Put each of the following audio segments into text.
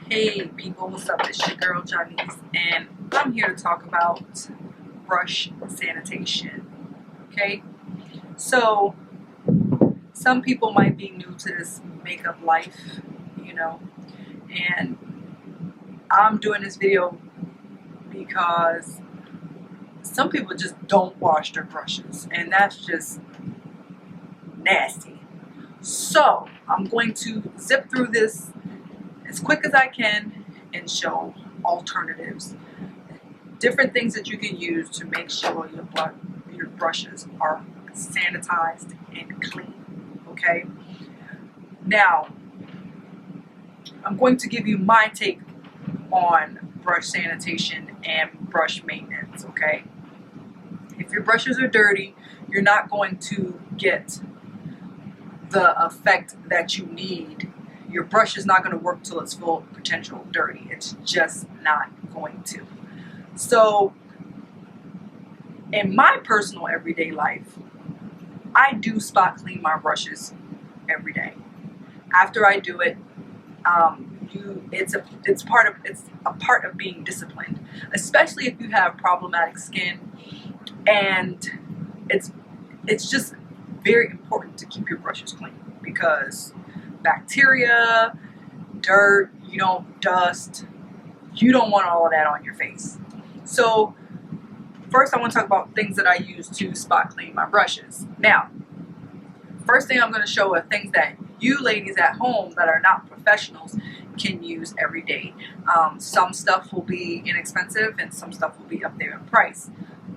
Hey people, what's up? It's your girl Jonyse, and I'm here to talk about brush sanitation. Okay, so some people might be new to this makeup life, you know, and I'm doing this video because some people just don't wash their brushes, and that's just nasty. So I'm going to zip through this as quick as I can and show alternatives, different things that you can use to make sure your brushes are sanitized and clean. Okay, now I'm going to give you my take on brush sanitation and brush maintenance. Okay, if your brushes are dirty, you're not going to get the effect that you need. Your brush is not going to work till its full potential dirty. It's just not going to. So in my personal everyday life, I do spot clean my brushes every day. After I do it, it's a part of being disciplined, especially if you have problematic skin, and it's just very important to keep your brushes clean because bacteria, dirt, dust, you don't want all of that on your face. So first I want to talk about things that I use to spot clean my brushes. Now, first thing I'm going to show are things that you ladies at home that are not professionals can use every day. Some stuff will be inexpensive and some stuff will be up there in price.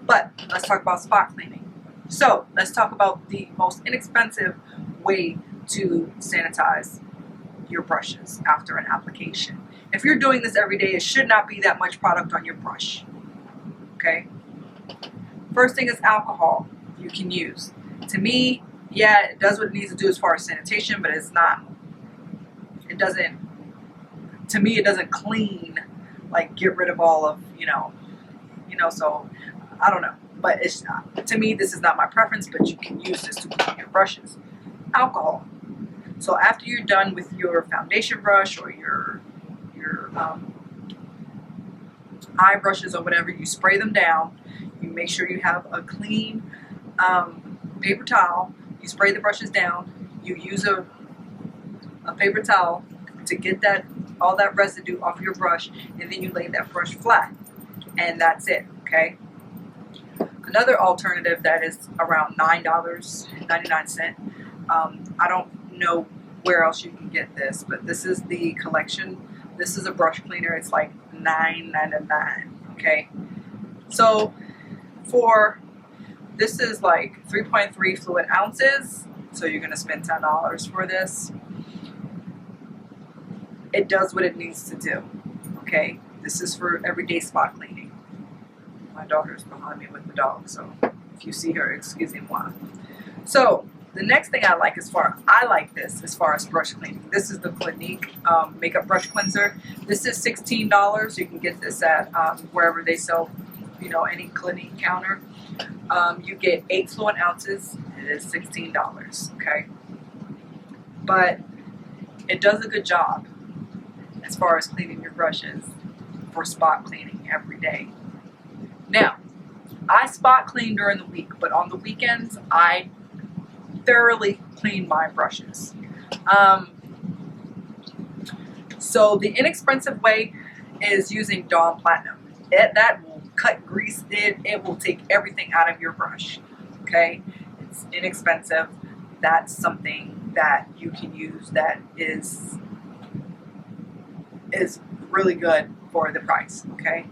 But let's talk about spot cleaning. So let's talk about the most inexpensive way to sanitize your brushes after an application. If you're doing this every day, it should not be that much product on your brush. Okay? First thing is alcohol you can use. To me, yeah, it does what it needs to do as far as sanitation, but to me it doesn't clean, like get rid of all of, so I don't know. But it's not, to me, this is not my preference, but you can use this to clean your brushes. Alcohol. So after you're done with your foundation brush or your eye brushes or whatever, you spray them down. You make sure you have a clean paper towel. You spray the brushes down. You use a paper towel to get all that residue off your brush, and then you lay that brush flat, and that's it. Okay. Another alternative that is around $9.99. I don't know where else you can get this, but this is the collection. This is a brush cleaner. It's like $9.99. Okay, so this is like 3.3 fluid ounces. So you're gonna spend $10 for this. It does what it needs to do. Okay, this is for everyday spot cleaning. My daughter's behind me with the dog, so if you see her, excuse me why. So the next thing I like as far as brush cleaning, this is the Clinique makeup brush cleanser. This is $16. You can get this at wherever they sell, any Clinique counter. You get 8 fluid ounces. It is $16. Okay, but it does a good job as far as cleaning your brushes for spot cleaning every day. Now, I spot clean during the week, but on the weekends, I thoroughly clean my brushes. So the inexpensive way is using Dawn Platinum. That will cut grease. It will take everything out of your brush. Okay, it's inexpensive. That's something that you can use that is really good for the price. Okay.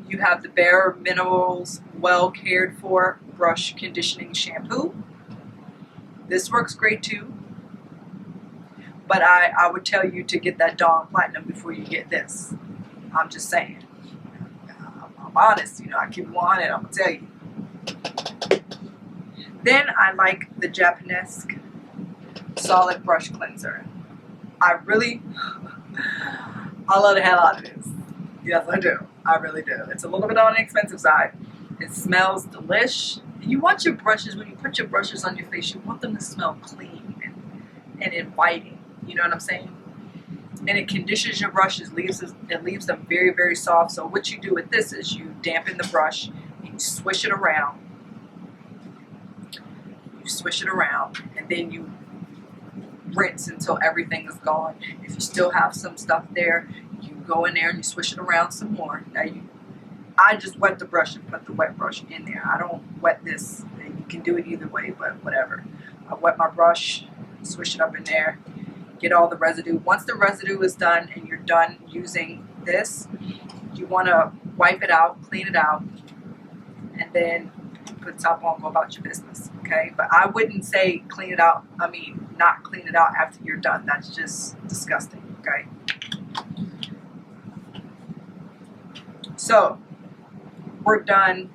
You have the Bare Minerals Well Cared For Brush Conditioning Shampoo. This works great too, but I would tell you to get that Dawn Platinum before you get this. I'm just saying. I'm honest, I keep on it, I'm going to tell you. Then I like the Japonesque Solid Brush Cleanser. I love the hell out of this. Yes, I do. I really do. It's a little bit on the expensive side. It smells delish. You want your brushes, when you put your brushes on your face, you want them to smell clean and inviting. You know what I'm saying? And it conditions your brushes, it leaves them very, very soft. So what you do with this is you dampen the brush and you swish it around. You swish it around and then you rinse until everything is gone. If you still have some stuff there, you go in there and you swish it around some more. Now I just wet the brush and put the wet brush in there. I don't wet this. You can do it either way, but whatever. I wet my brush, swish it up in there, get all the residue. Once the residue is done and you're done using this, you want to wipe it out, clean it out, and then put top on, go about your business, okay? But I wouldn't say clean it out, not clean it out after you're done. That's just disgusting, okay? So, we're done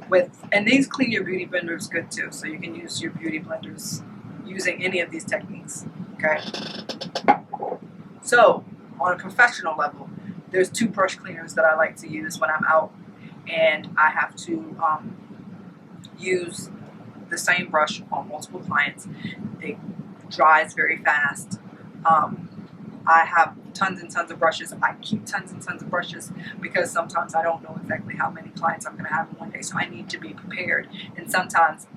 with, and these clean your beauty blenders good too, so you can use your beauty blenders using any of these techniques, okay? So, on a professional level, there's 2 brush cleaners that I like to use when I'm out and I have to use the same brush on multiple clients. It dries very fast. I have tons and tons of brushes. I keep tons and tons of brushes because sometimes I don't know exactly how many clients I'm going to have in one day, so I need to be prepared. And sometimes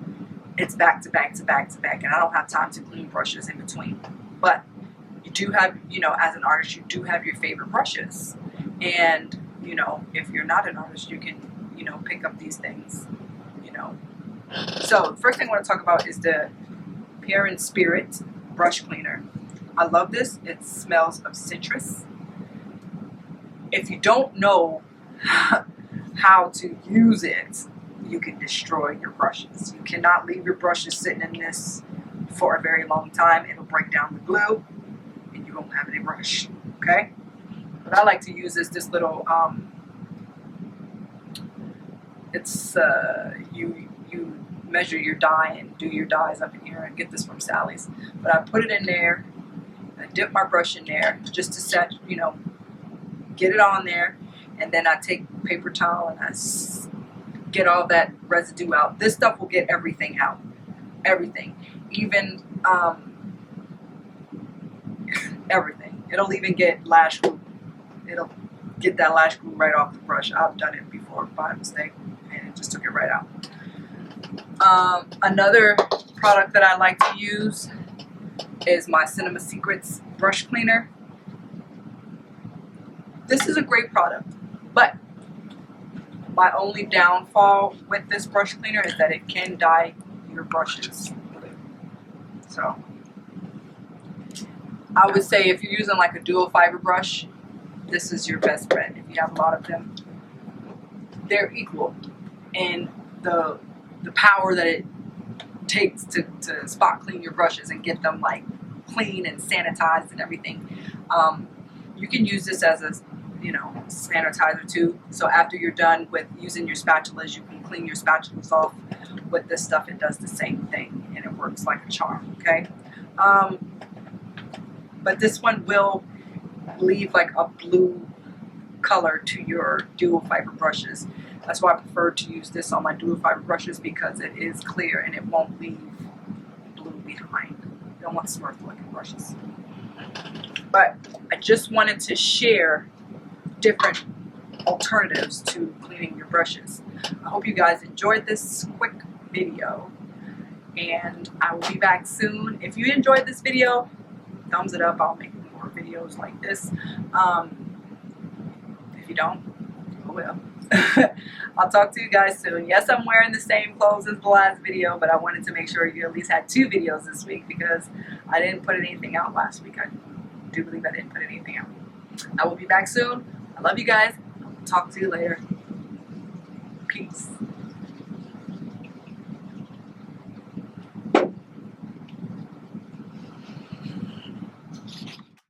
it's back to back to back to back, and I don't have time to clean brushes in between. But you do have, as an artist, you do have your favorite brushes. And, if you're not an artist, you can, pick up these things, So the first thing I want to talk about is the PARIAN Spirit brush cleaner. I love this. It smells of citrus. If you don't know how to use it, you can destroy your brushes. You cannot leave your brushes sitting in this for a very long time. It'll break down the glue and you won't have any brush, okay? But I like to use this little, you measure your dye and do your dyes up in here. I get this from Sally's. But I put it in there, I dip my brush in there just to set, get it on there, and then I take paper towel and I get all that residue out. This stuff will get everything out. Everything. Even, everything. It'll even get lash glue. It'll get that lash glue right off the brush. I've done it before by mistake and it just took it right out. Another product that I like to use is my Cinema Secrets brush cleaner. This is a great product, but my only downfall with this brush cleaner is that it can dye your brushes blue. So I would say if you're using like a dual fiber brush, this is your best bet. If you have a lot of them, they're equal in the power that it takes to spot clean your brushes and get them like clean and sanitized and everything. You can use this as a sanitizer too. So after you're done with using your spatulas, you can clean your spatulas off with this stuff. It does the same thing and it works like a charm, okay? But this one will leave like a blue color to your dual fiber brushes. That's why I prefer to use this on my dual fiber brushes, because it is clear and it won't leave blue behind. You don't want Smurf looking brushes. But I just wanted to share different alternatives to cleaning your brushes. I hope you guys enjoyed this quick video, and I will be back soon. If you enjoyed this video, thumbs it up. I'll make more videos like this. If you don't, I will. I'll talk to you guys soon. Yes, I'm wearing the same clothes as the last video, but I wanted to make sure you at least had 2 videos this week because I didn't put anything out last week. I do believe I didn't put anything out. I will be back soon. I love you guys. I'll talk to you later. Peace.